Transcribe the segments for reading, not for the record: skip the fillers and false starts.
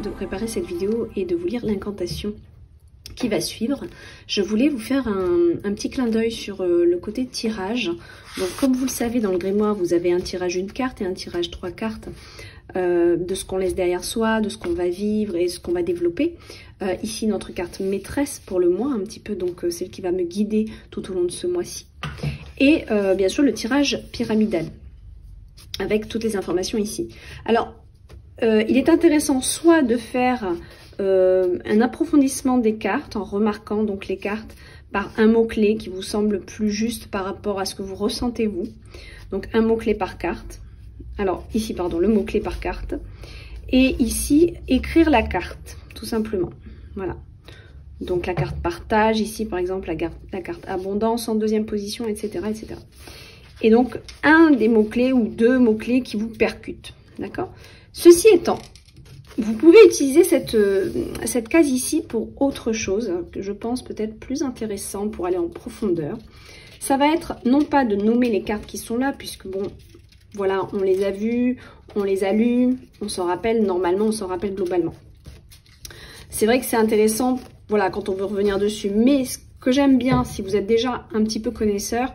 de préparer cette vidéo et de vous lire l'incantation qui va suivre, je voulais vous faire un petit clin d'œil sur le côté tirage. Donc comme vous le savez, dans le grimoire, vous avez un tirage une carte et un tirage 3 cartes de ce qu'on laisse derrière soi, de ce qu'on va vivre et ce qu'on va développer. Ici, notre carte maîtresse pour le mois, un petit peu, donc celle qui va me guider tout au long de ce mois-ci. Et bien sûr, le tirage pyramidal, avec toutes les informations ici. Alors, il est intéressant soit de faire un approfondissement des cartes en remarquant donc les cartes par un mot-clé qui vous semble plus juste par rapport à ce que vous ressentez vous. Donc un mot-clé par carte. Alors ici, pardon, le mot-clé par carte. Et ici, écrire la carte, tout simplement. Voilà. Donc la carte partage, ici par exemple la carte abondance en deuxième position, etc., etc. Et donc un des mots-clés ou deux mots-clés qui vous percutent. D'accord ? Ceci étant, vous pouvez utiliser cette case ici pour autre chose, que je pense peut-être plus intéressant pour aller en profondeur. Ça va être non pas de nommer les cartes qui sont là, puisque bon, voilà, on les a vues, on les a lues, on s'en rappelle, normalement on s'en rappelle globalement. C'est vrai que c'est intéressant, voilà, quand on veut revenir dessus, mais ce que j'aime bien, si vous êtes déjà un petit peu connaisseur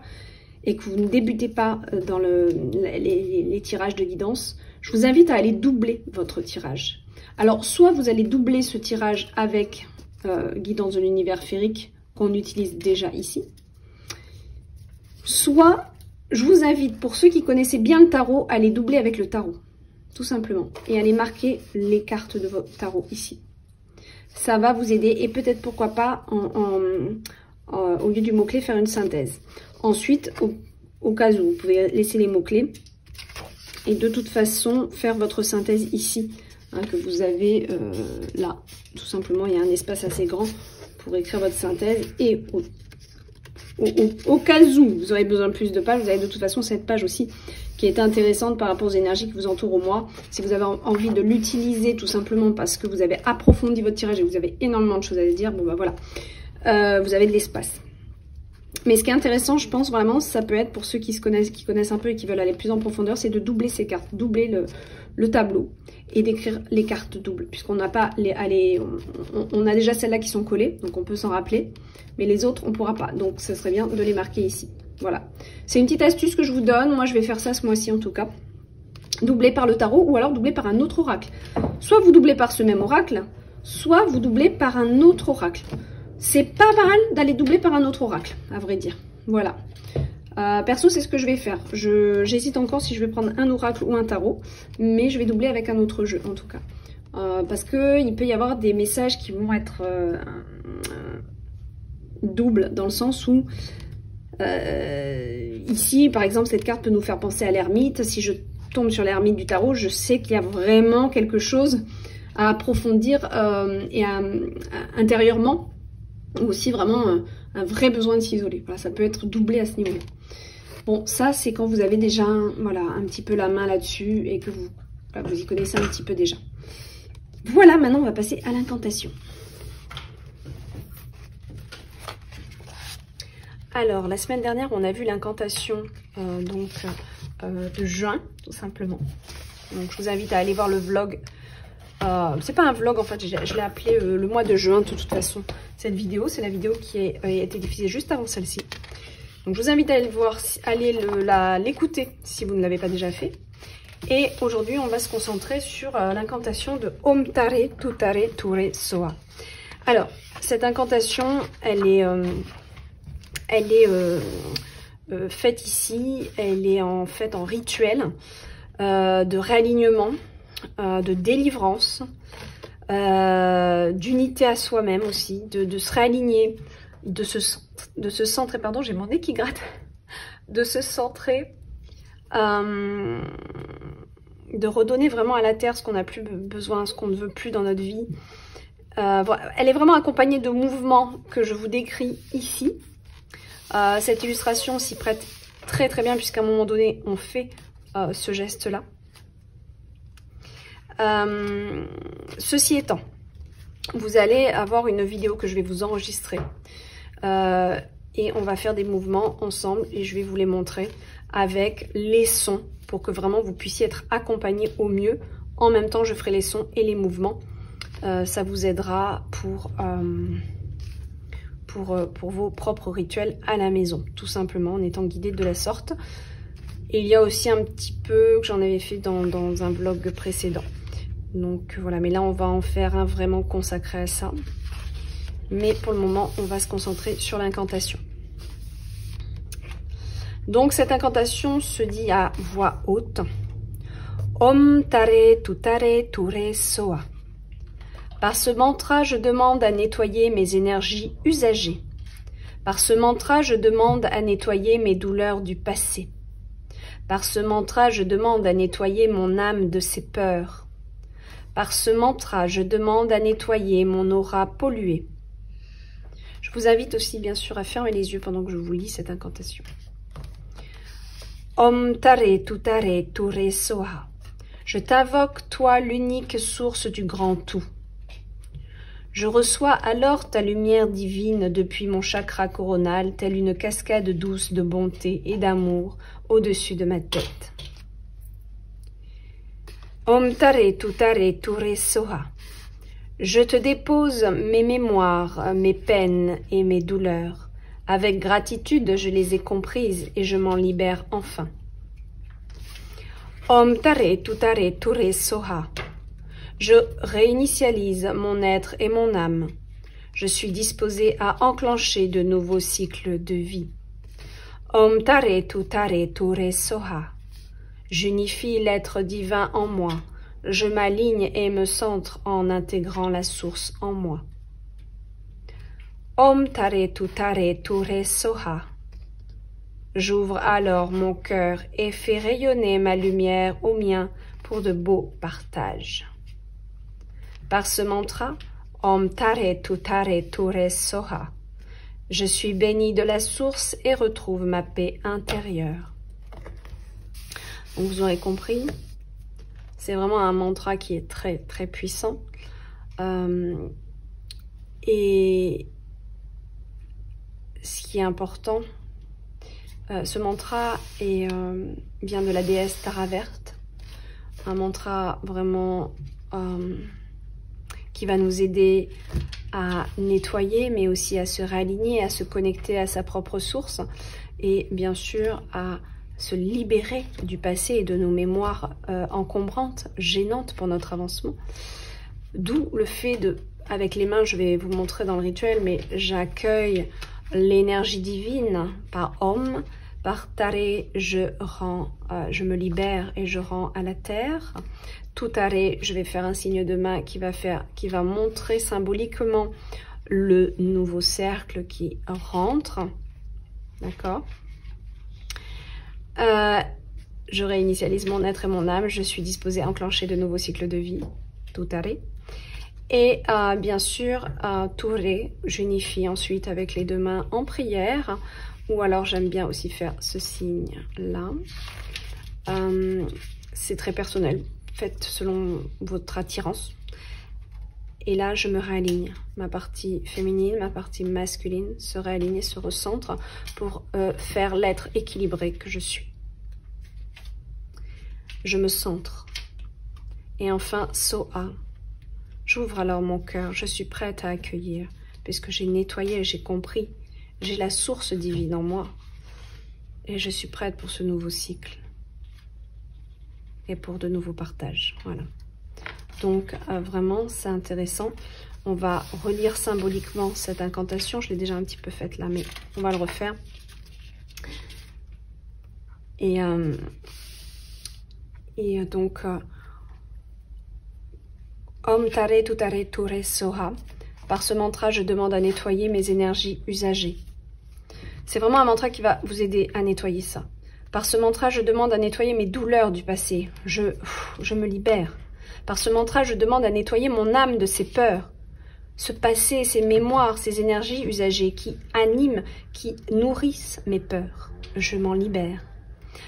et que vous ne débutez pas dans les tirages de guidance, je vous invite à aller doubler votre tirage. Alors, soit vous allez doubler ce tirage avec Guidance de l'univers féerique qu'on utilise déjà ici, soit je vous invite, pour ceux qui connaissaient bien le tarot, à les doubler avec le tarot, tout simplement, et à les marquer les cartes de votre tarot ici. Ça va vous aider et peut-être pourquoi pas, au lieu du mot-clé, faire une synthèse. Ensuite, au cas où, vous pouvez laisser les mots-clés et de toute façon faire votre synthèse ici. Que vous avez là, tout simplement, il y a un espace assez grand pour écrire votre synthèse et au cas où vous aurez besoin de plus de pages, vous avez de toute façon cette page aussi qui est intéressante par rapport aux énergies qui vous entourent au mois. Si vous avez envie de l'utiliser tout simplement parce que vous avez approfondi votre tirage et vous avez énormément de choses à dire, bon bah voilà, vous avez de l'espace. Mais ce qui est intéressant, je pense vraiment, ça peut être pour ceux qui connaissent un peu et qui veulent aller plus en profondeur, c'est de doubler ces cartes, doubler le tableau et d'écrire les cartes doubles, puisqu'on n'a pas on a déjà celles-là qui sont collées, donc on peut s'en rappeler, mais les autres on ne pourra pas, donc ce serait bien de les marquer ici. Voilà, c'est une petite astuce que je vous donne, moi je vais faire ça ce mois-ci en tout cas, doubler par le tarot ou alors doubler par un autre oracle. Soit vous doublez par ce même oracle, soit vous doublez par un autre oracle. C'est pas mal d'aller doubler par un autre oracle, à vrai dire. Voilà. Perso, c'est ce que je vais faire. J'hésite encore si je vais prendre un oracle ou un tarot, mais je vais doubler avec un autre jeu, en tout cas. Parce qu'il peut y avoir des messages qui vont être doubles, dans le sens où, ici, par exemple, cette carte peut nous faire penser à l'ermite. Si je tombe sur l'ermite du tarot, je sais qu'il y a vraiment quelque chose à approfondir et intérieurement, ou aussi vraiment un vrai besoin de s'isoler. Voilà, ça peut être doublé à ce niveau-là. Bon, ça, c'est quand vous avez déjà voilà, un petit peu la main là-dessus et que vous y connaissez un petit peu déjà. Voilà, maintenant, on va passer à l'incantation. Alors, la semaine dernière, on a vu l'incantation de juin, tout simplement. Donc, je vous invite à aller voir le vlog. C'est pas un vlog, en fait, je l'ai appelé le mois de juin, de toute façon. Cette vidéo, c'est la vidéo qui a été diffusée juste avant celle-ci. Donc, je vous invite à aller le voir, l'écouter si vous ne l'avez pas déjà fait. Et aujourd'hui, on va se concentrer sur l'incantation de Om Tare Tutare Ture Soa. Alors, cette incantation, elle est faite ici, elle est en fait en rituel de réalignement, de délivrance, d'unité à soi-même aussi, de se réaligner, de se centrer, pardon, j'ai mon nez qui gratte, de se centrer, de redonner vraiment à la terre ce qu'on n'a plus besoin, ce qu'on ne veut plus dans notre vie. Voilà. Elle est vraiment accompagnée de mouvements que je vous décris ici. Cette illustration s'y prête très très bien puisqu'à un moment donné on fait ce geste-là. Ceci étant, vous allez avoir une vidéo que je vais vous enregistrer et on va faire des mouvements ensemble et je vais vous les montrer avec les sons pour que vraiment vous puissiez être accompagné au mieux. En même temps, je ferai les sons et les mouvements ça vous aidera pour vos propres rituels à la maison, tout simplement, en étant guidé de la sorte. Et il y a aussi un petit peu que j'en avais fait dans un vlog précédent. Donc voilà, mais là on va en faire un vraiment consacré à ça. Mais pour le moment, on va se concentrer sur l'incantation. Donc cette incantation se dit à voix haute. Om Tare Tutare Ture Soa. Par ce mantra, je demande à nettoyer mes énergies usagées. Par ce mantra, je demande à nettoyer mes douleurs du passé. Par ce mantra, je demande à nettoyer mon âme de ses peurs. Par ce mantra, je demande à nettoyer mon aura polluée. Je vous invite aussi, bien sûr, à fermer les yeux pendant que je vous lis cette incantation. Om Tare Tutare Ture Soha. Je t'invoque, toi, l'unique source du grand tout. Je reçois alors ta lumière divine depuis mon chakra coronal, telle une cascade douce de bonté et d'amour au-dessus de ma tête. Om Tare Tutare Ture Soha. Je te dépose mes mémoires, mes peines et mes douleurs. Avec gratitude, je les ai comprises et je m'en libère enfin. Om Tare Tutare Ture Soha. Je réinitialise mon être et mon âme. Je suis disposée à enclencher de nouveaux cycles de vie. Om Tare Tutare Ture Soha. J'unifie l'être divin en moi. Je m'aligne et me centre en intégrant la source en moi. Om Tare Tutare Ture Soha. J'ouvre alors mon cœur et fais rayonner ma lumière au mien pour de beaux partages. Par ce mantra, Om Tare Tutare Ture Soha, je suis bénie de la source et retrouve ma paix intérieure. Donc vous aurez compris, c'est vraiment un mantra qui est très très puissant. Et ce qui est important, ce mantra vient de la déesse Tara Verte, un mantra vraiment qui va nous aider à nettoyer, mais aussi à se réaligner, à se connecter à sa propre source et bien sûr à se libérer du passé et de nos mémoires encombrantes, gênantes pour notre avancement. D'où le fait de, avec les mains, je vais vous montrer dans le rituel, mais j'accueille l'énergie divine par Om, par Tare, je me libère et je rends à la terre. Tutare, je vais faire un signe de main qui va montrer symboliquement le nouveau cercle qui rentre. D'accord? Je réinitialise mon être et mon âme. Je suis disposée à enclencher de nouveaux cycles de vie. Tutare. Et bien sûr, Ture, j'unifie ensuite avec les deux mains en prière. Ou alors j'aime bien aussi faire ce signe-là. C'est très personnel. Faites selon votre attirance. Et là, je me réaligne. Ma partie féminine, ma partie masculine se réaligne et se recentre pour faire l'être équilibré que je suis. Je me centre. Et enfin, Soha. J'ouvre alors mon cœur. Je suis prête à accueillir, puisque j'ai nettoyé, j'ai compris. J'ai la source divine en moi. Et je suis prête pour ce nouveau cycle. Et pour de nouveaux partages. Voilà. Donc, vraiment, c'est intéressant. On va relire symboliquement cette incantation. Je l'ai déjà un petit peu faite là, mais on va le refaire. Et donc, Om Tare Tutare Ture Soha. Par ce mantra, je demande à nettoyer mes énergies usagées. C'est vraiment un mantra qui va vous aider à nettoyer ça. Par ce mantra, je demande à nettoyer mes douleurs du passé. Je me libère. Par ce mantra, je demande à nettoyer mon âme de ses peurs. Ce passé, ces mémoires, ces énergies usagées qui animent, qui nourrissent mes peurs. Je m'en libère.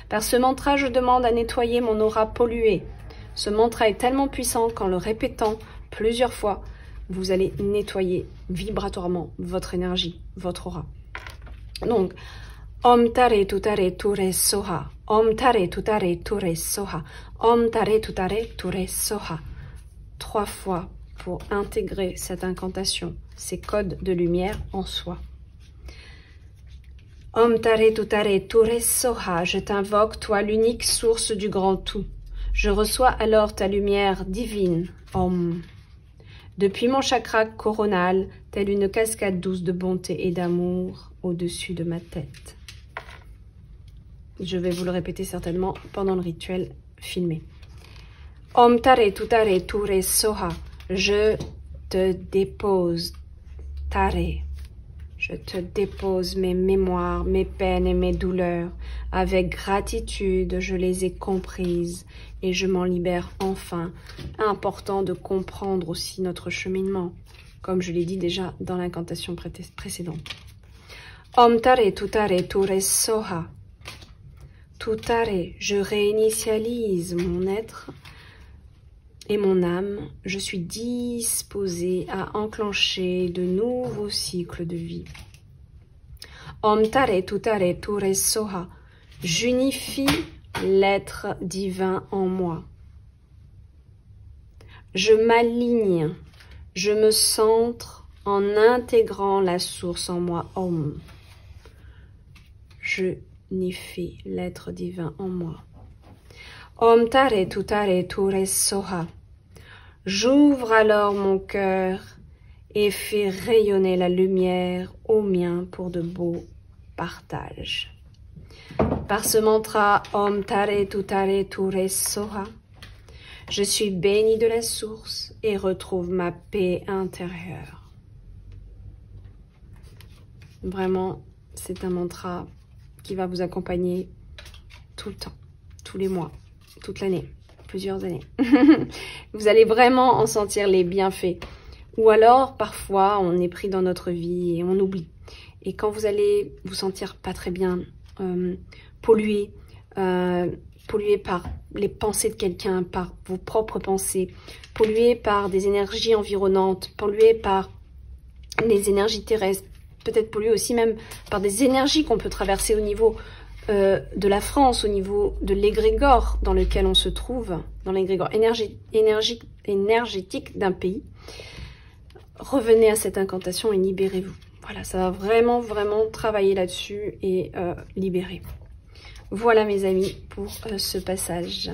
Par ce mantra, je demande à nettoyer mon aura polluée. Ce mantra est tellement puissant qu'en le répétant plusieurs fois, vous allez nettoyer vibratoirement votre énergie, votre aura. Donc, Om Tare Tutare Ture Soha. Om Tare Tutare Ture Soha. Om Tare Tutare Ture Soha. 3 fois pour intégrer cette incantation, ces codes de lumière en soi. Om Tare Tutare Ture Soha, je t'invoque, toi l'unique source du grand tout. Je reçois alors ta lumière divine, Om. Depuis mon chakra coronal, telle une cascade douce de bonté et d'amour au-dessus de ma tête. Je vais vous le répéter certainement pendant le rituel filmé. Om Tare Tutare Ture Soha, je te dépose, Tare. Je te dépose mes mémoires, mes peines et mes douleurs. Avec gratitude, je les ai comprises et je m'en libère enfin. Important de comprendre aussi notre cheminement, comme je l'ai dit déjà dans l'incantation précédente. Om Tare Tutare Ture Soha. Tutare, je réinitialise mon être et mon âme. Je suis disposée à enclencher de nouveaux cycles de vie. Om Tare Tutare Ture Soha. J'unifie l'être divin en moi. Je m'aligne, je me centre en intégrant la source en moi, Om. J'unifie l'être divin en moi. Om Tare Tutare Ture Soha. J'ouvre alors mon cœur et fais rayonner la lumière au mien pour de beaux partages. Par ce mantra Om Tare Tutare Ture Soha, je suis bénie de la source et retrouve ma paix intérieure. Vraiment, c'est un mantra qui va vous accompagner tout le temps, tous les mois, toute l'année, plusieurs années. Vous allez vraiment en sentir les bienfaits. Ou alors, parfois, on est pris dans notre vie et on oublie. Et quand vous allez vous sentir pas très bien, pollué par les pensées de quelqu'un, par vos propres pensées, pollué par des énergies environnantes, pollué par les énergies terrestres, peut-être pollué aussi même par des énergies qu'on peut traverser au niveau de la France, au niveau de l'égrégore dans lequel on se trouve, dans l'égrégore énergétique d'un pays. Revenez à cette incantation et libérez-vous. Voilà, ça va vraiment, vraiment travailler là-dessus et libérer. Voilà mes amis pour ce passage.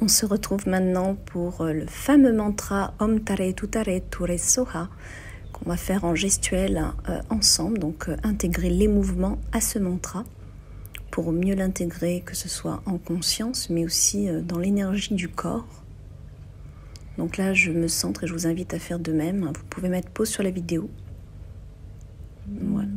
On se retrouve maintenant pour le fameux mantra Om Tare Tutare Ture Soha qu'on va faire en gestuelle ensemble, donc intégrer les mouvements à ce mantra pour mieux l'intégrer, que ce soit en conscience mais aussi dans l'énergie du corps. Donc là je me centre et je vous invite à faire de même. Vous pouvez mettre pause sur la vidéo. Voilà.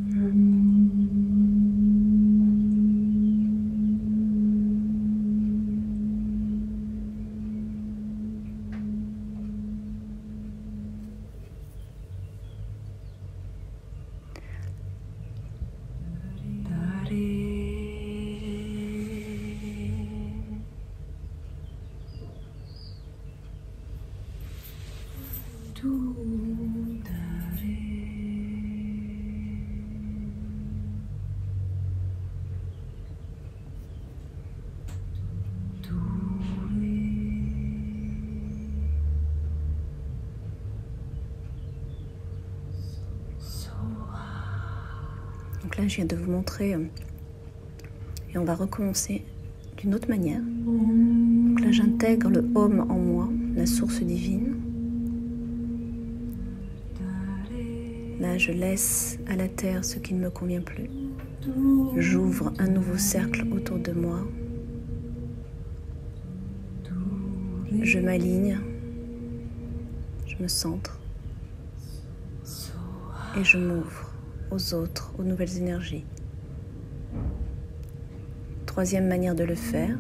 Donc là, je viens de vous montrer et on va recommencer d'une autre manière. Donc là, j'intègre le Om en moi, la source divine. Là, je laisse à la terre ce qui ne me convient plus. J'ouvre un nouveau cercle autour de moi. Je m'aligne. Je me centre. Et je m'ouvre aux autres, aux nouvelles énergies. Troisième manière de le faire.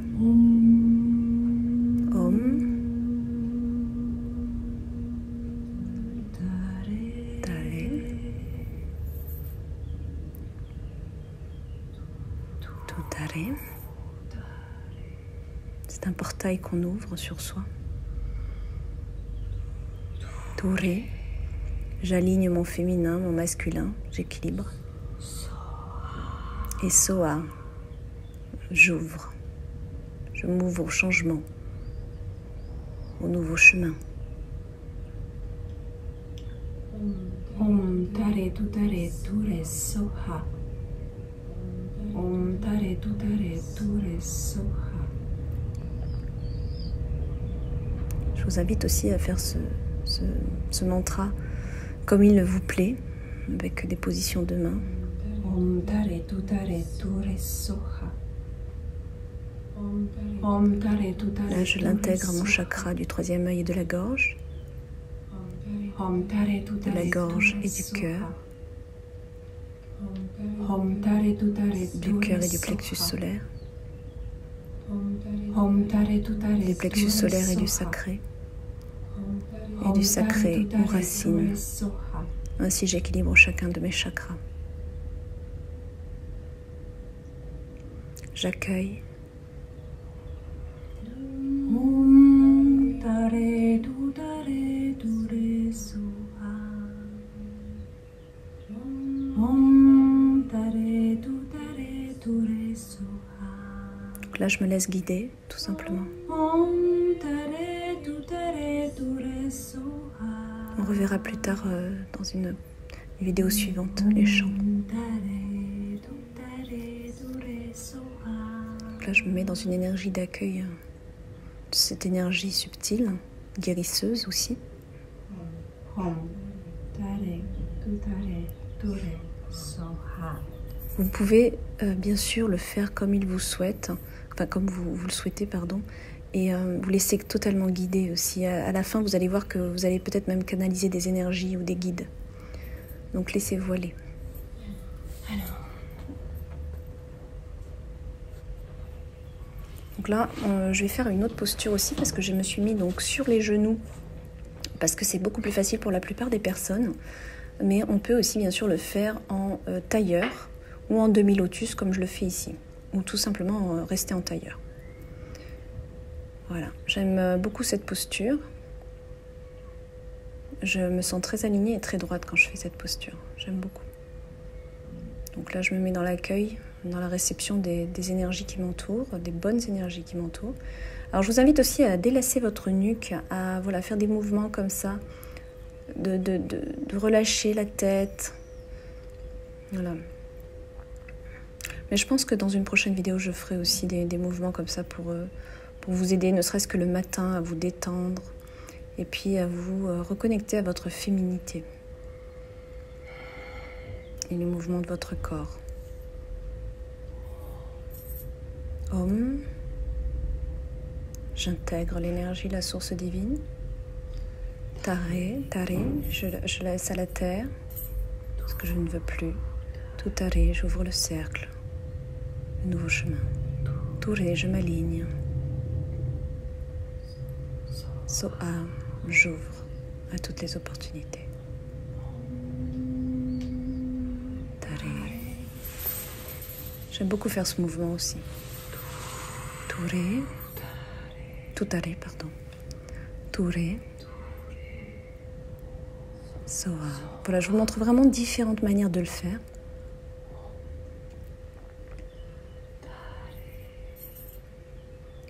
Om. Tutare. C'est un portail qu'on ouvre sur soi. Ture. J'aligne mon féminin, mon masculin, j'équilibre. Et Soa. J'ouvre. Je m'ouvre au changement, au nouveau chemin. Om Tare Tutare Ture Soha. Om Tare Tutare Ture Soha. Je vous invite aussi à faire ce mantra comme il vous plaît, avec des positions de main. Om Tare Tutare Ture Soha. Om Tare Tutare. Là, je l'intègre à mon chakra du troisième œil et de la gorge, de la gorge et du cœur, du cœur et du plexus solaire, du plexus solaire et du sacré aux racines. Ainsi, j'équilibre chacun de mes chakras. J'accueille. Om Tare Tutare Ture Soha. Om Tare Tutare Ture Soha. Donc là, je me laisse guider, tout simplement. Om Tare Tutare Ture Soha. On reverra plus tard dans une vidéo suivante les chants. Donc là, je me mets dans une énergie d'accueil, cette énergie subtile, guérisseuse aussi. Vous pouvez bien sûr le faire comme il vous souhaite, enfin comme vous le souhaitez, pardon, et vous laissez totalement guider aussi. À la fin, vous allez voir que vous allez peut-être même canaliser des énergies ou des guides. Donc laissez-vous aller. Donc là, je vais faire une autre posture aussi parce que je me suis mis donc sur les genoux parce que c'est beaucoup plus facile pour la plupart des personnes. Mais on peut aussi bien sûr le faire en tailleur ou en demi-lotus comme je le fais ici. Ou tout simplement rester en tailleur. Voilà, j'aime beaucoup cette posture. Je me sens très alignée et très droite quand je fais cette posture. J'aime beaucoup. Donc là, je me mets dans l'accueil, dans la réception des énergies qui m'entourent, des bonnes énergies qui m'entourent. Alors, je vous invite aussi à délasser votre nuque, à faire des mouvements comme ça, de relâcher la tête. Voilà. Mais je pense que dans une prochaine vidéo, je ferai aussi des mouvements comme ça pour vous aider, ne serait-ce que le matin, à vous détendre et puis à vous reconnecter à votre féminité et les mouvements de votre corps. Om. J'intègre l'énergie, la source divine. Tare, je laisse à la terre ce que je ne veux plus. Tutare, j'ouvre le cercle, le nouveau chemin. Ture, je m'aligne. Soa, j'ouvre à toutes les opportunités. Tare. J'aime beaucoup faire ce mouvement aussi. Ture. Tutare, pardon. Ture. Soa. Voilà, je vous montre vraiment différentes manières de le faire.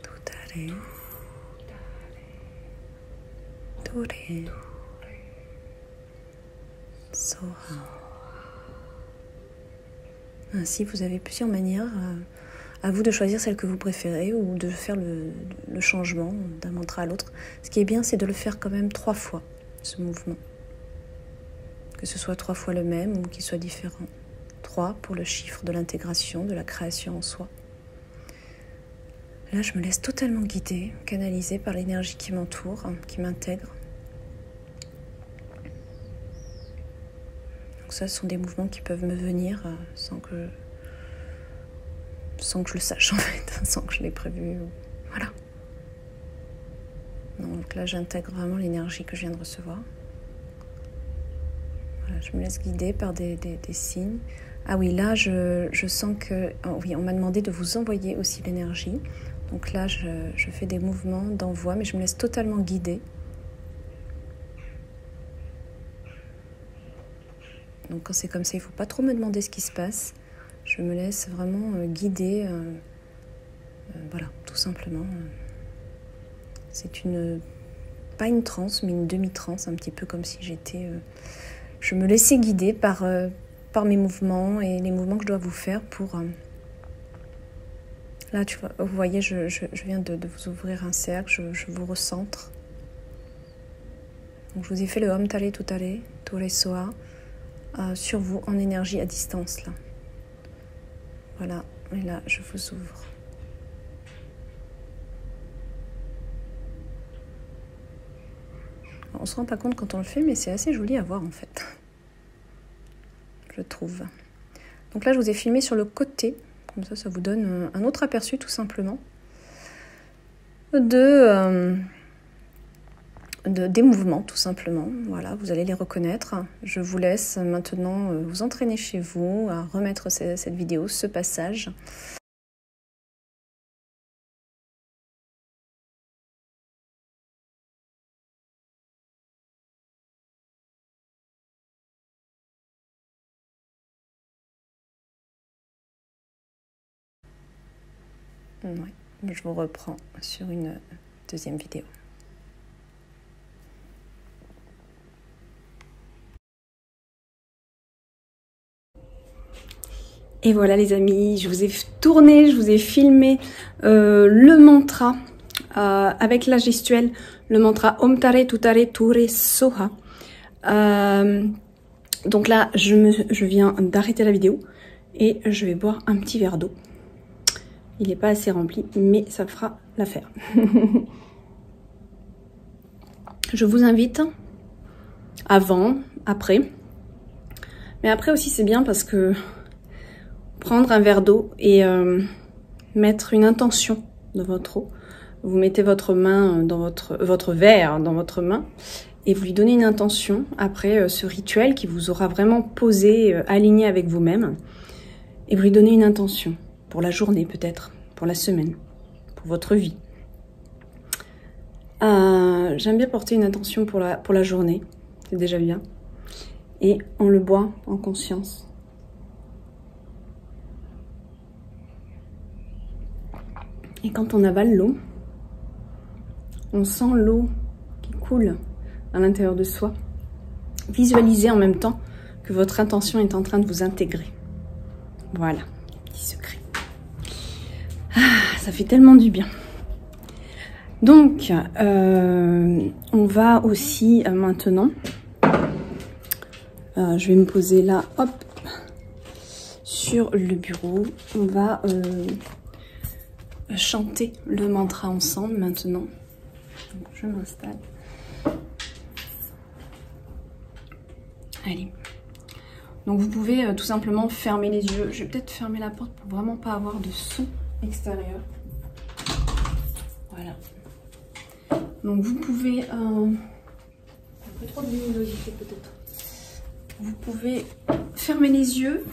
Tutare. Ture. Soa. Ainsi, vous avez plusieurs manières. À vous de choisir celle que vous préférez ou de faire le changement d'un mantra à l'autre. Ce qui est bien, c'est de le faire quand même 3 fois, ce mouvement. Que ce soit 3 fois le même ou qu'il soit différent. 3 pour le chiffre de l'intégration, de la création en soi. Là, je me laisse totalement guider, canaliser par l'énergie qui m'entoure, qui m'intègre. Donc ça, ce sont des mouvements qui peuvent me venir sans que je le sache en fait, sans que je l'ai prévu. Voilà. Donc là, j'intègre vraiment l'énergie que je viens de recevoir. Voilà, je me laisse guider par des signes. Ah oui, là, je sens que... Oh oui, on m'a demandé de vous envoyer aussi l'énergie. Donc là, je fais des mouvements d'envoi, mais je me laisse totalement guider. Donc quand c'est comme ça, il ne faut pas trop me demander ce qui se passe. Je me laisse vraiment guider. Voilà, tout simplement. C'est pas une transe, mais une demi-transe, un petit peu comme si j'étais... je me laissais guider par mes mouvements et les mouvements que je dois vous faire pour... Là, vous voyez, je viens de vous ouvrir un cercle, je vous recentre. Donc, je vous ai fait le Om Tare Tutare Ture Soha sur vous en énergie à distance, là. Voilà, et là, je vous ouvre. On ne se rend pas compte quand on le fait, mais c'est assez joli à voir, en fait. Je trouve. Donc là, je vous ai filmé sur le côté. Comme ça vous donne un autre aperçu, tout simplement, des mouvements, tout simplement. Voilà, vous allez les reconnaître. Je vous laisse maintenant vous entraîner chez vous à remettre cette vidéo, ce passage. Ouais, je vous reprends sur une deuxième vidéo. Et voilà les amis, je vous ai tourné, je vous ai filmé le mantra avec la gestuelle, le mantra Om Tare Tutare Ture Soha. Donc là, je viens d'arrêter la vidéo et je vais boire un petit verre d'eau. Il n'est pas assez rempli, mais ça fera l'affaire. Je vous invite, avant, après. Mais après aussi, c'est bien parce que prendre un verre d'eau et mettre une intention dans votre eau. Vous mettez votre main dans votre verre dans votre main et vous lui donnez une intention après ce rituel qui vous aura vraiment posé, aligné avec vous-même. Et vous lui donnez une intention pour la journée peut-être, pour la semaine, pour votre vie. J'aime bien porter une intention pour la journée, c'est déjà bien. Et on le boit en conscience. Et quand on avale l'eau, on sent l'eau qui coule à l'intérieur de soi. Visualisez en même temps que votre intention est en train de vous intégrer. Voilà, petit secret. Ça fait tellement du bien. Donc, on va aussi maintenant, je vais me poser là, hop, sur le bureau. On va chanter le mantra ensemble maintenant. Donc, je m'installe. Allez. Donc vous pouvez tout simplement fermer les yeux. Je vais peut-être fermer la porte pour vraiment pas avoir de son extérieur. Voilà. Donc vous pouvez... un peu trop de luminosité peut-être. Vous pouvez fermer les yeux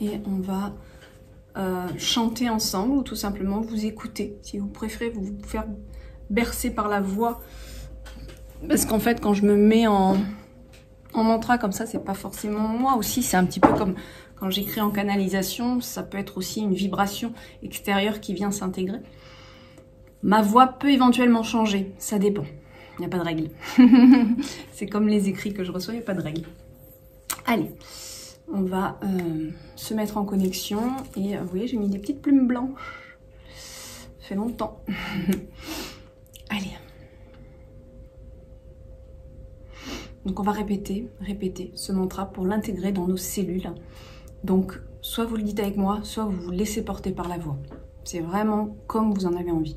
et on va chanter ensemble ou tout simplement vous écouter. Si vous préférez vous faire bercer par la voix. Parce qu'en fait quand je me mets en mantra comme ça, c'est pas forcément moi aussi, c'est un petit peu comme quand j'écris en canalisation, ça peut être aussi une vibration extérieure qui vient s'intégrer. Ma voix peut éventuellement changer, ça dépend, il n'y a pas de règle. C'est comme les écrits que je reçois, il n'y a pas de règle. Allez, on va se mettre en connexion et vous voyez, j'ai mis des petites plumes blanches, ça fait longtemps. Allez. Donc on va répéter ce mantra pour l'intégrer dans nos cellules. Donc soit vous le dites avec moi, soit vous vous laissez porter par la voix. C'est vraiment comme vous en avez envie.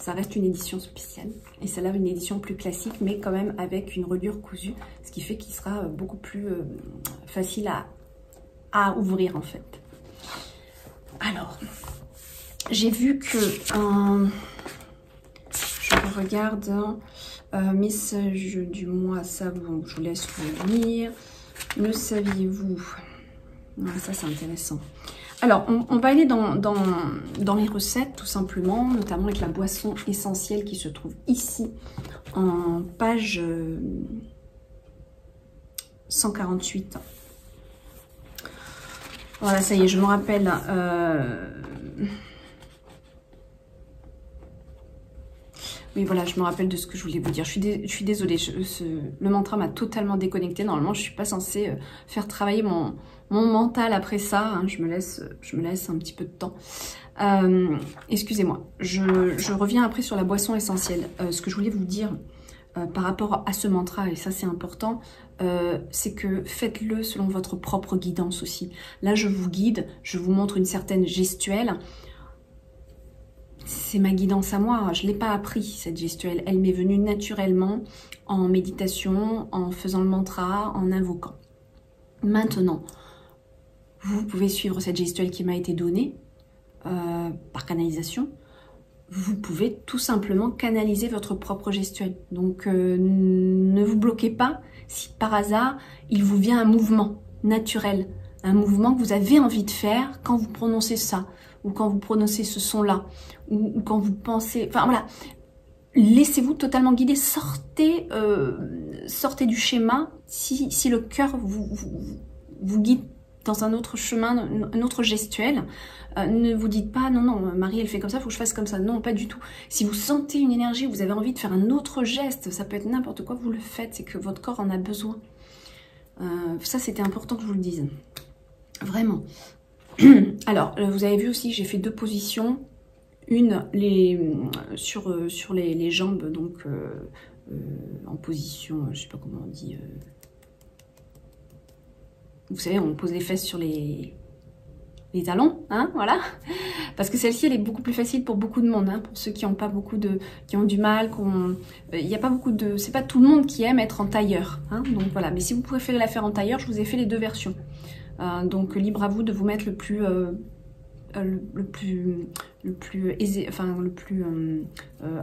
Ça reste une édition spéciale. Et celle-là, une édition plus classique, mais quand même avec une reliure cousue. Ce qui fait qu'il sera beaucoup plus facile à ouvrir, en fait. Alors, j'ai vu que... je regarde... message du mois, ça, bon, je vous laisse vous lire. Le saviez-vous? Ça, c'est intéressant. Alors, on va aller dans les recettes, tout simplement, notamment avec la boisson essentielle qui se trouve ici, en page 148. Voilà, ça y est, je me rappelle. Oui, voilà, je me rappelle de ce que je voulais vous dire. Je suis désolée, le mantra m'a totalement déconnectée. Normalement, je ne suis pas censée faire travailler mon mental après ça. Hein. Je me laisse un petit peu de temps. Excusez-moi, je reviens après sur la boisson essentielle. Ce que je voulais vous dire par rapport à ce mantra, et ça c'est important, c'est que faites-le selon votre propre guidance aussi. Là, je vous guide, je vous montre une certaine gestuelle. C'est ma guidance à moi, je ne l'ai pas appris cette gestuelle, elle m'est venue naturellement en méditation, en faisant le mantra, en invoquant. Maintenant, vous pouvez suivre cette gestuelle qui m'a été donnée par canalisation. Vous pouvez tout simplement canaliser votre propre gestuelle. Donc ne vous bloquez pas si par hasard il vous vient un mouvement naturel, un mouvement que vous avez envie de faire quand vous prononcez ça, ou quand vous prononcez ce son-là, ou quand vous pensez... Enfin voilà, laissez-vous totalement guider, sortez du schéma si le cœur vous guide dans un autre chemin, une autre gestuelle. Ne vous dites pas, non, Marie, elle fait comme ça, il faut que je fasse comme ça. Non, pas du tout. Si vous sentez une énergie, vous avez envie de faire un autre geste, ça peut être n'importe quoi, vous le faites, c'est que votre corps en a besoin. Ça, c'était important que je vous le dise. Vraiment. Alors, vous avez vu aussi, j'ai fait 2 positions. Une sur les jambes, donc en position, je sais pas comment on dit. Vous savez, on pose les fesses sur les talons, hein, voilà. Parce que celle-ci, elle est beaucoup plus facile pour beaucoup de monde, hein, pour ceux qui ont pas beaucoup qui ont du mal, il n'y a pas beaucoup de, c'est pas tout le monde qui aime être en tailleur, hein, donc voilà. Mais si vous préférez la faire en tailleur, je vous ai fait les 2 versions. Donc libre à vous de vous mettre le plus aisé, enfin le plus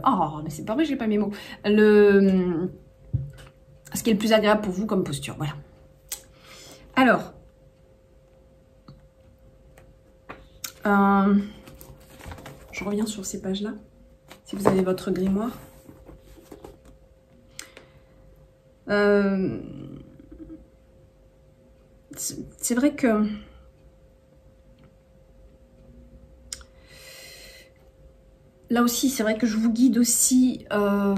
oh mais c'est pas vrai, j'ai pas mes mots, ce qui est le plus agréable pour vous comme posture, voilà. Alors je reviens sur ces pages là, si vous avez votre grimoire. C'est vrai que là aussi, c'est vrai que je vous guide aussi à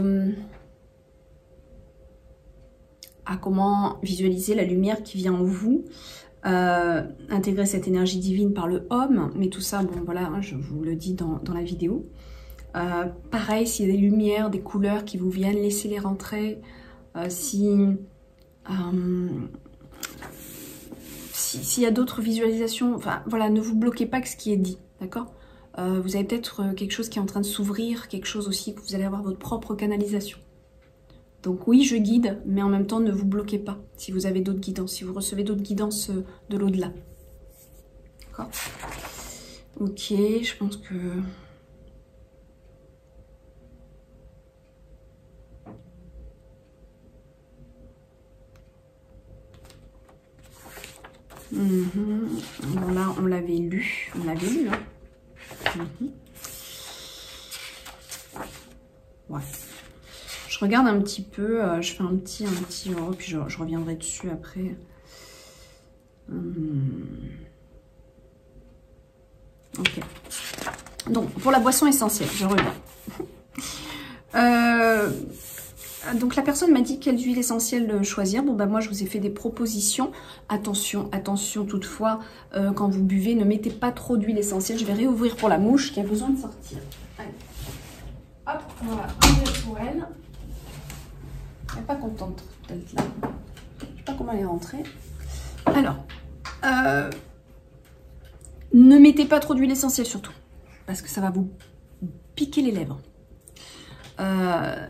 comment visualiser la lumière qui vient en vous, intégrer cette énergie divine par le Om, mais tout ça, bon voilà, hein, je vous le dis dans la vidéo. Pareil, s'il y a des lumières, des couleurs qui vous viennent, laissez-les rentrer. S'il y a d'autres visualisations, enfin voilà, ne vous bloquez pas avec ce qui est dit, d'accord? Vous avez peut-être quelque chose qui est en train de s'ouvrir, quelque chose aussi que vous allez avoir votre propre canalisation. Donc oui, je guide, mais en même temps, ne vous bloquez pas si vous avez d'autres guidances, si vous recevez d'autres guidances de l'au-delà. D'accord? Ok, je pense que... Bon, là, on l'avait lu. On l'avait lu, hein. Ouais. Je regarde un petit peu. Je fais un petit oh, puis je reviendrai dessus après. Ok. Donc, pour la boisson essentielle, je reviens. Donc la personne m'a dit quelle huile essentielle choisir. Bon ben moi je vous ai fait des propositions. Attention, attention toutefois, quand vous buvez, ne mettez pas trop d'huile essentielle. Je vais réouvrir pour la mouche qui a besoin de sortir. Allez. Hop, voilà, un verre pour elle. Elle n'est pas contente d'être là. Je ne sais pas comment elle est rentrée. Alors, ne mettez pas trop d'huile essentielle surtout. Parce que ça va vous piquer les lèvres.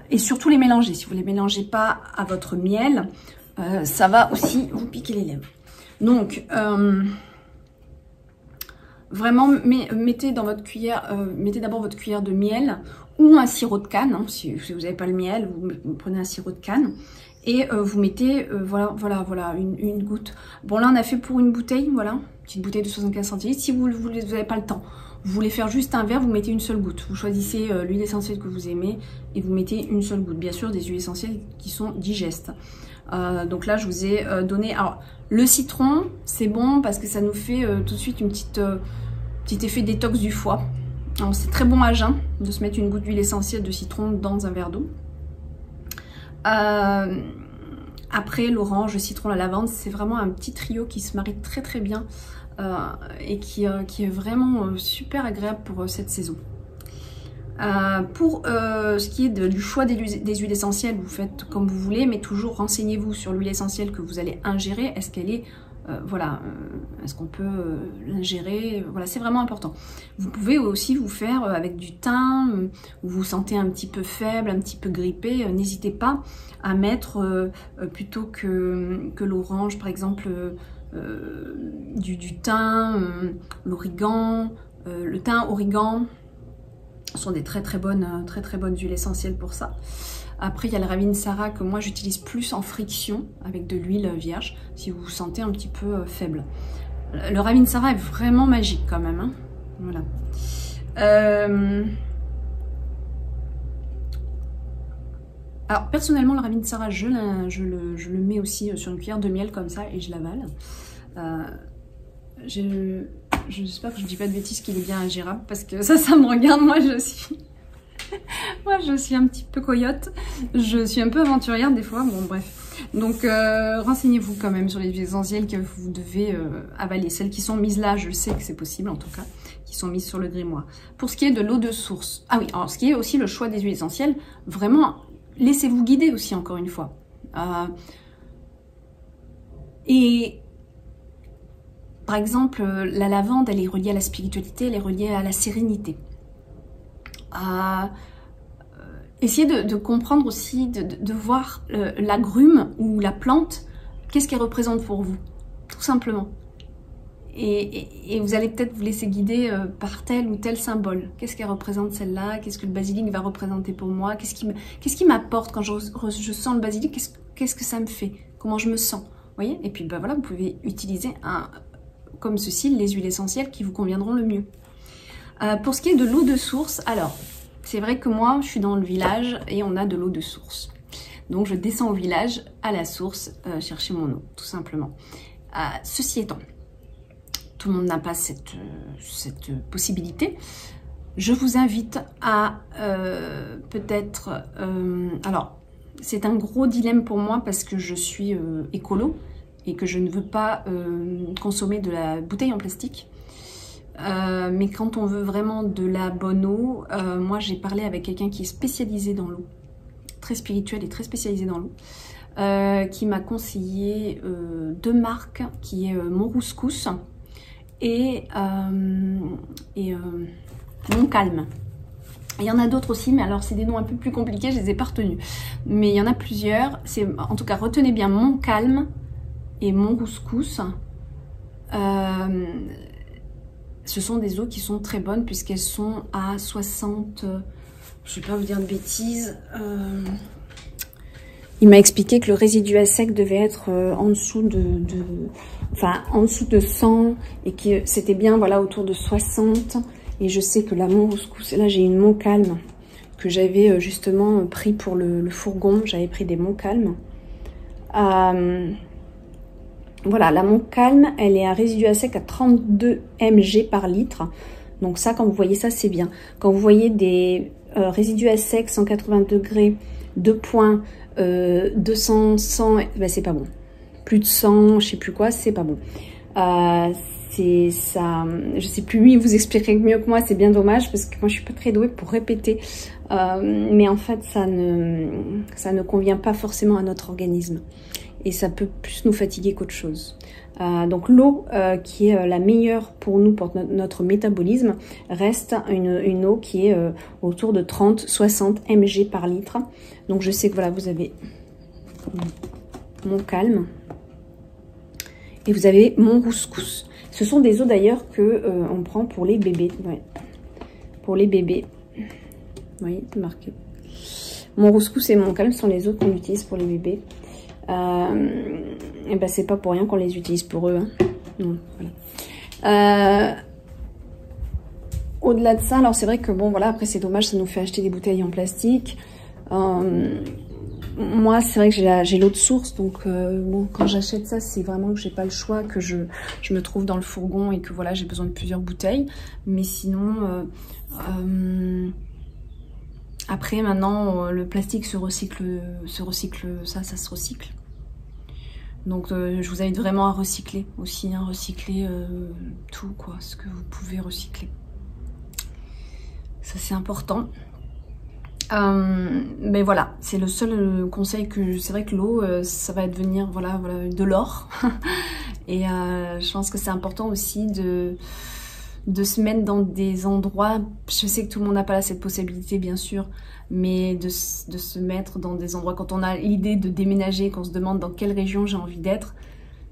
Et surtout les mélanger. Si vous ne les mélangez pas à votre miel, ça va aussi vous piquer les lèvres. Donc, vraiment, mettez dans votre cuillère, mettez d'abord votre cuillère de miel ou un sirop de canne. Hein, si vous n'avez pas le miel, vous prenez un sirop de canne. Et vous mettez, voilà, une goutte. Bon, là, on a fait pour une bouteille, voilà, petite bouteille de 75 centilitres. Si vous n'avez pas le temps, vous voulez faire juste un verre, vous mettez une seule goutte. Vous choisissez l'huile essentielle que vous aimez et vous mettez une seule goutte. Bien sûr, des huiles essentielles qui sont digestes. Donc là, je vous ai donné... Alors, le citron, c'est bon parce que ça nous fait tout de suite une petit effet détox du foie. C'est très bon à jeun de se mettre une goutte d'huile essentielle de citron dans un verre d'eau. Après, l'orange, le citron, la lavande, c'est vraiment un petit trio qui se marie très très bien et qui est vraiment super agréable pour cette saison. Pour ce qui est du choix des huiles essentielles, vous faites comme vous voulez, mais toujours renseignez-vous sur l'huile essentielle que vous allez ingérer. Est-ce qu'elle est... est-ce qu'on peut l'ingérer? Voilà, c'est vraiment important. Vous pouvez aussi vous faire avec du thym, où vous vous sentez un petit peu faible, un petit peu grippé. N'hésitez pas à mettre, plutôt que l'orange, par exemple, du thym, l'origan, le thym, origan, sont des très très bonnes huiles essentielles pour ça. Après, il y a le Ravinsara que moi j'utilise plus en friction avec de l'huile vierge, si vous vous sentez un petit peu faible. Le Ravinsara est vraiment magique quand même. Hein, voilà. Alors personnellement, le Ravinsara, je le mets aussi sur une cuillère de miel comme ça et je l'avale. J'espère que je ne dis pas de bêtises qu'il est bien ingérable parce que ça me regarde. Moi, je suis un petit peu coyote. Je suis un peu aventurière des fois. Bon, bref. Donc, renseignez-vous quand même sur les huiles essentielles que vous devez avaler. Celles qui sont mises là, je sais que c'est possible en tout cas, qui sont mises sur le grimoire. Pour ce qui est de l'eau de source. Ah oui, alors ce qui est aussi le choix des huiles essentielles, vraiment, laissez-vous guider aussi encore une fois. Par exemple, la lavande, elle est reliée à la spiritualité, elle est reliée à la sérénité. Essayez de comprendre aussi, de voir l'agrume ou la plante, qu'est-ce qu'elle représente pour vous, tout simplement. Et vous allez peut-être vous laisser guider par tel ou tel symbole. Qu'est-ce qu'elle représente celle-là? Qu'est-ce que le basilic va représenter pour moi? Qu'est-ce qui m'apporte quand je sens le basilic? Qu'est-ce que ça me fait? Comment je me sens? Vous voyez? Et puis ben voilà, vous pouvez utiliser comme ceci, les huiles essentielles qui vous conviendront le mieux. Pour ce qui est de l'eau de source, alors, c'est vrai que moi, je suis dans le village et on a de l'eau de source. Donc, je descends au village, à la source, chercher mon eau, tout simplement. Ceci étant, tout le monde n'a pas cette possibilité. Je vous invite à peut-être... alors, c'est un gros dilemme pour moi parce que je suis écolo et que je ne veux pas consommer de la bouteille en plastique. Mais quand on veut vraiment de la bonne eau, moi j'ai parlé avec quelqu'un qui est spécialisé dans l'eau, très spirituel et très spécialisé dans l'eau, qui m'a conseillé deux marques, qui est Monrouscous et Montcalm. Il y en a d'autres aussi, mais alors c'est des noms un peu plus compliqués, je les ai pas retenus. Mais il y en a plusieurs, en tout cas retenez bien Montcalm et Monrouscous. Ce sont des eaux qui sont très bonnes puisqu'elles sont à 60, je ne vais pas vous dire de bêtises. Il m'a expliqué que le résidu à sec devait être en dessous en dessous de 100 et que c'était bien voilà autour de 60. Et je sais que la Monrouscous, là j'ai une Montcalm que j'avais justement pris pour le fourgon. J'avais pris des Montcalm. Voilà, la Montcalm, elle est à résidu à sec à 32 mg par litre. Donc ça, quand vous voyez ça, c'est bien. Quand vous voyez des résidus à sec, 180 degrés, 2 points, 200, 100, ben c'est pas bon. Plus de 100, je sais plus quoi, c'est pas bon. C'est ça, je sais plus, lui, vous expliquerez mieux que moi, c'est bien dommage, parce que moi, je suis pas très douée pour répéter. Mais en fait, ça ne convient pas forcément à notre organisme. et ça peut plus nous fatiguer qu'autre chose. Donc l'eau qui est la meilleure pour nous, pour notre métabolisme, reste une eau qui est autour de 30-60 mg par litre. Donc je sais que voilà, vous avez mon calme et vous avez mon couscous. Ce sont des eaux d'ailleurs que on prend pour les bébés. Ouais. Pour les bébés. Vous voyez, c'est marqué. Mon couscous et mon calme sont les eaux qu'on utilise pour les bébés. Et ben c'est pas pour rien qu'on les utilise pour eux. Hein. Non, voilà. Au-delà de ça, alors c'est vrai que bon voilà, après c'est dommage, ça nous fait acheter des bouteilles en plastique. Moi c'est vrai que j'ai l'eau de source, donc bon, quand j'achète ça, c'est vraiment que j'ai pas le choix, que je me trouve dans le fourgon et que voilà, j'ai besoin de plusieurs bouteilles. Mais sinon, après maintenant le plastique se recycle, ça se recycle. Donc je vous invite vraiment à recycler aussi, hein, recycler tout quoi, ce que vous pouvez recycler. Ça c'est important. Mais voilà, c'est le seul conseil que c'est vrai que l'eau, ça va devenir voilà de l'or. Et je pense que c'est important aussi de se mettre dans des endroits. Je sais que tout le monde n'a pas là cette possibilité bien sûr, mais de se mettre dans des endroits quand on a l'idée de déménager, qu'on se demande dans quelle région j'ai envie d'être,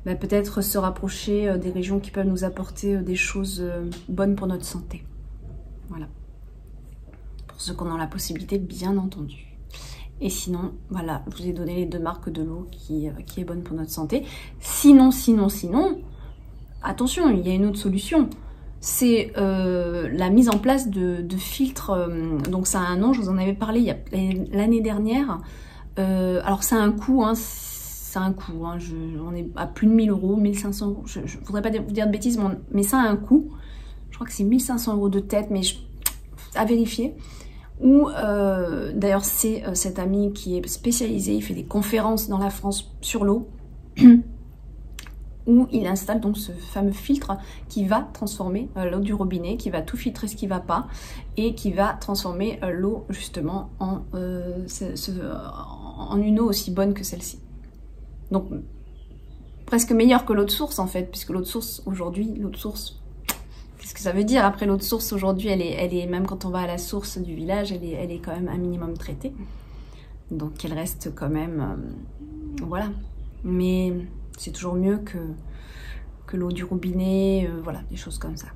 ben peut-être se rapprocher des régions qui peuvent nous apporter des choses bonnes pour notre santé. Voilà. Pour ceux qui en ont la possibilité, bien entendu. Et sinon, voilà, je vous ai donné les 2 marques de l'eau qui est bonne pour notre santé. Sinon, attention, il y a une autre solution. C'est la mise en place de filtres. Donc ça a un nom, je vous en avais parlé l'année dernière. Alors ça a un coût, hein, on est à plus de 1000 €, 1500 €. Je ne voudrais pas vous dire de bêtises, mais ça a un coût. Je crois que c'est 1500 € de tête, mais à vérifier. Ou d'ailleurs c'est cet ami qui est spécialisé, il fait des conférences dans la France sur l'eau, où il installe donc ce fameux filtre qui va transformer l'eau du robinet, qui va tout filtrer ce qui ne va pas, et qui va transformer l'eau justement en une eau aussi bonne que celle-ci. Donc presque meilleure que l'eau de source en fait, puisque l'eau de source aujourd'hui, qu'est-ce que ça veut dire? Après, l'eau de source aujourd'hui, elle est même quand on va à la source du village, elle est quand même un minimum traitée. Donc elle reste quand même, voilà. Mais c'est toujours mieux que l'eau du robinet, voilà, des choses comme ça,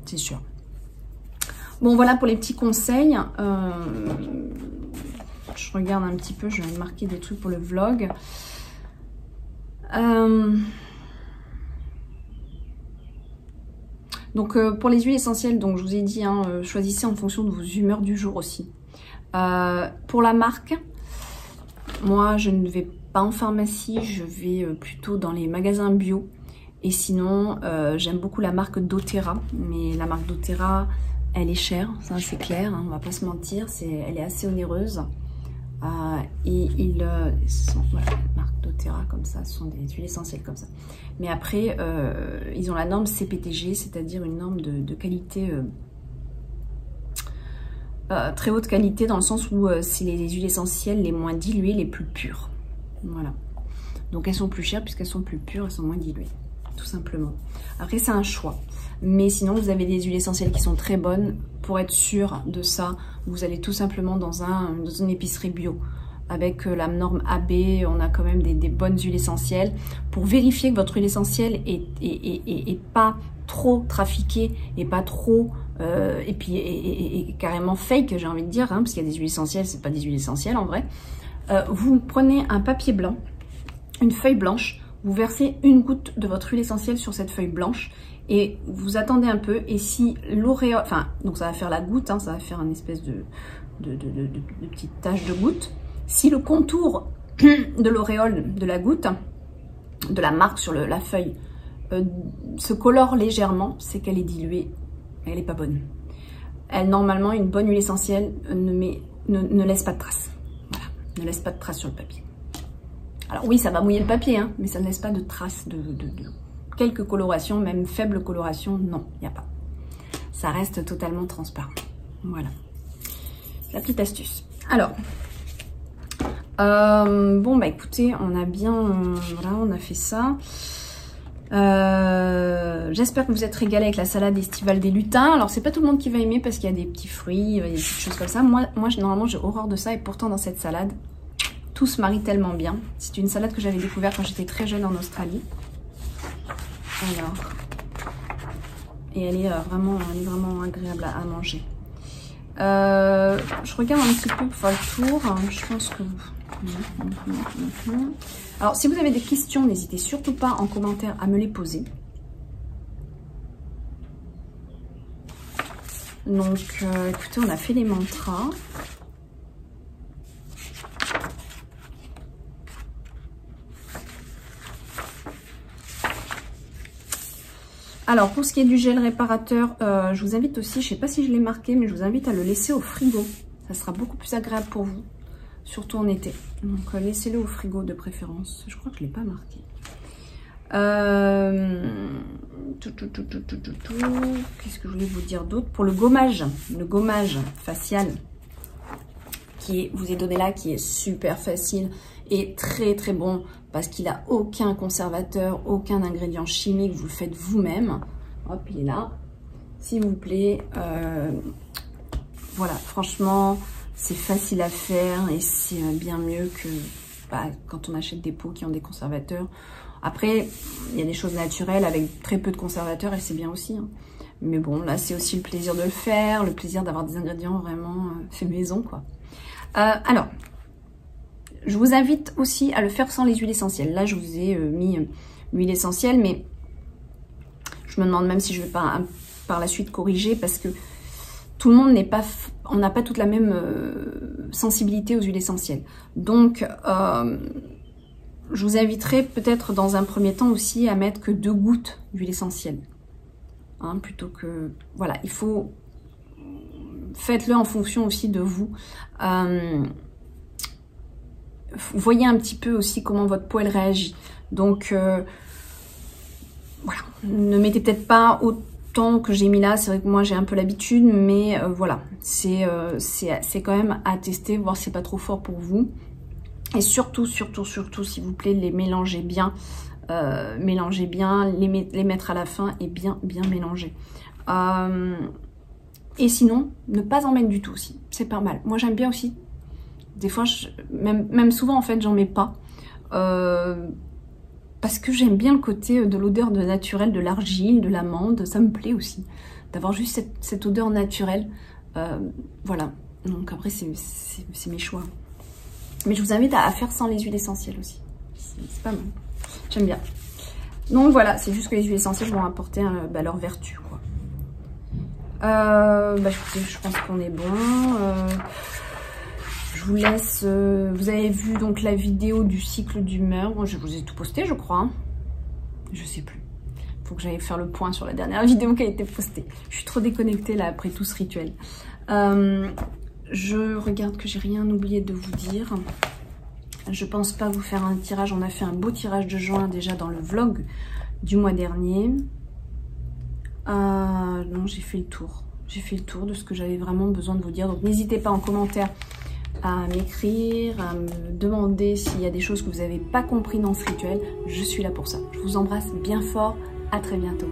c'est sûr. Bon, voilà pour les petits conseils. Je regarde un petit peu, je vais marquer des trucs pour le vlog. Donc pour les huiles essentielles, donc je vous ai dit, hein, choisissez en fonction de vos humeurs du jour aussi. Pour la marque, moi je ne vais pas en pharmacie, je vais plutôt dans les magasins bio. Et sinon, j'aime beaucoup la marque doTERRA, mais la marque doTERRA, elle est chère, ça c'est clair, hein, on va pas se mentir, elle est assez onéreuse. Et voilà, la marque doTERRA comme ça, ce sont des huiles essentielles comme ça. Mais après, ils ont la norme CPTG, c'est-à-dire une norme de qualité, très haute qualité, dans le sens où c'est les huiles essentielles les moins diluées, les plus pures. Voilà. Donc elles sont plus chères puisqu'elles sont plus pures, elles sont moins diluées, tout simplement. Après c'est un choix. Mais sinon vous avez des huiles essentielles qui sont très bonnes. Pour être sûr de ça, vous allez tout simplement dans une épicerie bio. Avec la norme AB, on a quand même des bonnes huiles essentielles. Pour vérifier que votre huile essentielle est pas trop trafiquée et pas trop... et carrément fake, j'ai envie de dire, hein, parce qu'il y a des huiles essentielles, c'est pas des huiles essentielles en vrai. Vous prenez un papier blanc, une feuille blanche, vous versez une goutte de votre huile essentielle sur cette feuille blanche et vous attendez un peu, et si l'auréole, enfin, donc ça va faire la goutte, hein, ça va faire une espèce de petite tache de goutte. Si le contour de l'auréole de la goutte, de la marque sur la feuille, se colore légèrement, c'est qu'elle est diluée, elle n'est pas bonne. Normalement, une bonne huile essentielle ne laisse pas de traces. Voilà, ne laisse pas de traces sur le papier. Alors oui, ça va mouiller le papier, hein, mais ça ne laisse pas de traces de quelques colorations, même faible coloration, non, il n'y a pas. Ça reste totalement transparent. Voilà, la petite astuce. Alors, Bon, bah écoutez, on a bien... voilà, on a fait ça. J'espère que vous êtes régalés avec la salade estivale des lutins. Alors, c'est pas tout le monde qui va aimer parce qu'il y a des petits fruits, il y a des petites choses comme ça. Moi normalement, j'ai horreur de ça. Et pourtant, dans cette salade, tout se marie tellement bien. C'est une salade que j'avais découverte quand j'étais très jeune en Australie. Alors... et elle est vraiment agréable à manger. Je regarde un petit peu pour faire le tour. Je pense que... Alors, si vous avez des questions, n'hésitez surtout pas en commentaire à me les poser. Donc, écoutez, on a fait les mantras. Alors, pour ce qui est du gel réparateur, je vous invite aussi, je ne sais pas si je l'ai marqué, mais je vous invite à le laisser au frigo. Ça sera beaucoup plus agréable pour vous, surtout en été. Donc, laissez-le au frigo de préférence. Je crois que je ne l'ai pas marqué. Qu'est-ce que je voulais vous dire d'autre? Pour le gommage facial qui vous est donné là, qui est super facile et très très bon parce qu'il n'a aucun conservateur, aucun ingrédient chimique, vous le faites vous-même. Hop, il est là, s'il vous plaît. Voilà, franchement, c'est facile à faire et c'est bien mieux que quand on achète des pots qui ont des conservateurs. Après, il y a des choses naturelles avec très peu de conservateurs et c'est bien aussi. Hein. Mais bon, là, c'est aussi le plaisir de le faire, le plaisir d'avoir des ingrédients vraiment fait maison, quoi. Alors, je vous invite aussi à le faire sans les huiles essentielles. Là, je vous ai mis l'huile essentielle, mais je me demande même si je vais pas par la suite corriger parce que tout le monde n'est pas... on n'a pas toute la même sensibilité aux huiles essentielles. Donc... je vous inviterai peut-être dans un premier temps aussi à mettre que 2 gouttes d'huile essentielle. Hein, plutôt que... voilà, il faut... faites-le en fonction aussi de vous. Voyez un petit peu aussi comment votre peau elle réagit. Donc, voilà. Ne mettez peut-être pas autant que j'ai mis là. C'est vrai que moi j'ai un peu l'habitude, mais voilà. C'est quand même à tester, voir si c'est pas trop fort pour vous. Et surtout, s'il vous plaît, les mélangez bien. Les mettre à la fin et bien mélanger. Et sinon, ne pas en mettre du tout aussi. C'est pas mal. Moi, j'aime bien aussi. Des fois, même souvent, en fait, j'en mets pas. Parce que j'aime bien le côté de l'odeur naturelle de l'argile, de l'amande. Ça me plaît aussi. D'avoir juste cette odeur naturelle. Voilà. Donc après, c'est mes choix. Mais je vous invite à faire sans les huiles essentielles aussi. C'est pas mal. J'aime bien. Donc voilà, c'est juste que les huiles essentielles vont apporter leur vertu, quoi. Je pense qu'on est bon. Je vous laisse... vous avez vu donc la vidéo du cycle d'humeur. Bon, je vous ai tout posté, je crois. Hein. Je sais plus. Faut que j'aille faire le point sur la dernière vidéo qui a été postée. Je suis trop déconnectée là après tout ce rituel. Je regarde que j'ai rien oublié de vous dire. Je pense pas vous faire un tirage. On a fait un beau tirage de juin déjà dans le vlog du mois dernier. Non, j'ai fait le tour. J'ai fait le tour de ce que j'avais vraiment besoin de vous dire. Donc n'hésitez pas en commentaire à m'écrire, à me demander s'il y a des choses que vous n'avez pas compris dans ce rituel. Je suis là pour ça. Je vous embrasse bien fort. À très bientôt.